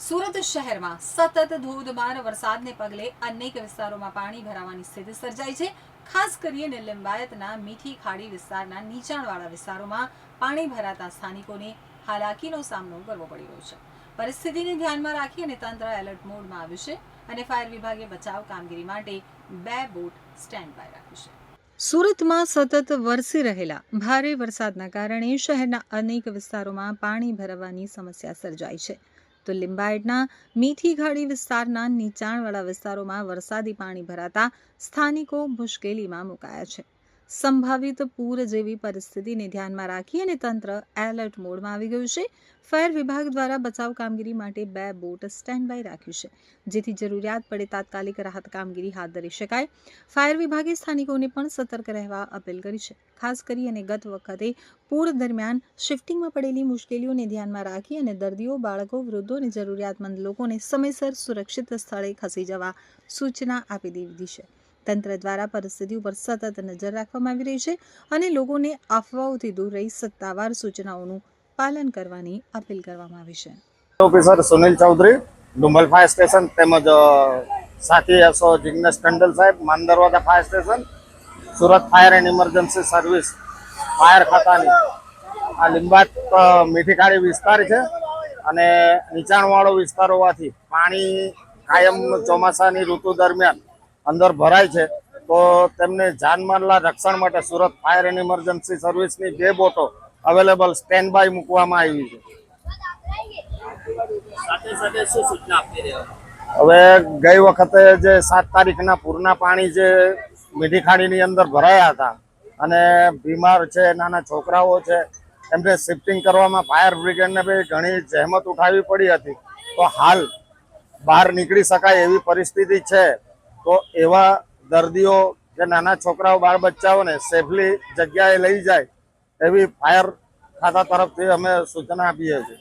સુરત શહેરમાં સતત ધોધમાર વરસાદને પગલે અનેક વિસ્તારોમાં પાણી ભરાવાની સ્થિતિ સર્જાઈ છે। ખાસ કરીને લિંબાયતના મીઠી ખાડી વિસ્તારના નીચાણવાળા વિસ્તારોમાં પાણી ભરાતા સ્થાનિકોને હાલાકીનો સામનો કરવો પડી રહ્યો છે। પરિસ્થિતિને ધ્યાનમાં રાખી અને તંત્ર એલર્ટ મોડમાં આવ્યું છે અને ફાયર વિભાગે બચાવ કામગીરી માટે 2 બોટ સ્ટેન્ડ બાય રાખી છે। સુરતમાં સતત વરસી રહેલા ભારે વરસાદના કારણે શહેરના અનેક વિસ્તારોમાં પાણી ભરાવાની સમસ્યા સર્જાઈ છે। તો લિંબાયતના મીઠી ખાડી વિસ્તારના નીચાણવાળા વિસ્તારોમાં વરસાદી પાણી ભરાતા સ્થાનિકો મુશ્કેલીમાં મુકાયા છે। સંભવિત પૂર જેવી પરિસ્થિતિને ધ્યાનમાં રાખી અને તંત્ર એલર્ટ મોડમાં આવી ગયું છે। ફાયર વિભાગ દ્વારા બચાવ કામગીરી માટે 2 બોટ સ્ટેન્ડ બાય રાખ્યું છે, જેથી જરૂરિયાત પડે તાત્કાલિક રાહત કામગીરી હાથ ધરી શકાય। ફાયર વિભાગે સ્થાનિકોને પણ સતર્ક રહેવા અપીલ કરી છે। ખાસ કરી અને ગત વખતે પૂર દરમિયાન શિફ્ટિંગમાં પડેલી મુશ્કેલીઓને ધ્યાનમાં રાખી અને દર્દીઓ, બાળકો, વૃદ્ધો અને જરૂરિયાતમંદ લોકોને સમયસર સુરક્ષિત સ્થળે ખસી જવા સૂચના આપી દીધી છે। તંત્ર દ્વારા પરિસ્થિતિ ઉપર સતત નજર રાખવામાં આવી રહી છે અને લોકોને અફવાઓથી દૂર રહી સત્તાવાર સૂચનાઓનું પાલન કરવાની અપીલ કરવામાં આવી છે। Officer Sunil Chaudhary, Dumbhal fire station તેમજ સાથી એસો જિગ્નેશ ટંડલ સાહેબ, Mandarwada fire station, Surat fire and emergency service fire ખાતાની આ લિંબાયત મીઠી ખાડી વિસ્તાર છે અને નીચાણવાળો વિસ્તાર હોવાથી પાણી કાયમ ચોમાસાની ઋતુ દરમિયાન અંદર ભરાય છે, તો તેમને જાનમાલના રક્ષણ માટે સુરત ફાયર એન્ડ ઇમરજન્સી સર્વિસની 2 બોટો અવેલેબલ સ્ટેન્ડ બાય મૂકવામાં આવી છે। હવે ગઈ વખતે જે 7 તારીખના પૂરના પાણી જે મીઠી ખાડીની અંદર ભરાયા હતા અને બીમાર છે, નાના છોકરાઓ છે, એમને શિફ્ટિંગ કરવામાં ફાયર બ્રિગેડને બી ઘણી જહેમત ઉઠાવવી પડી હતી। તો હાલ બહાર નીકળી શકાય એવી પરિસ્થિતિ છે, તો એવા દર્દીઓ કે નાના છોકરાઓ, બાળ બચ્ચાઓને સેફલી જગ્યાએ લઈ જાય એવી ફાયર ખાતા તરફથી અમે સૂચના આપીએ છીએ।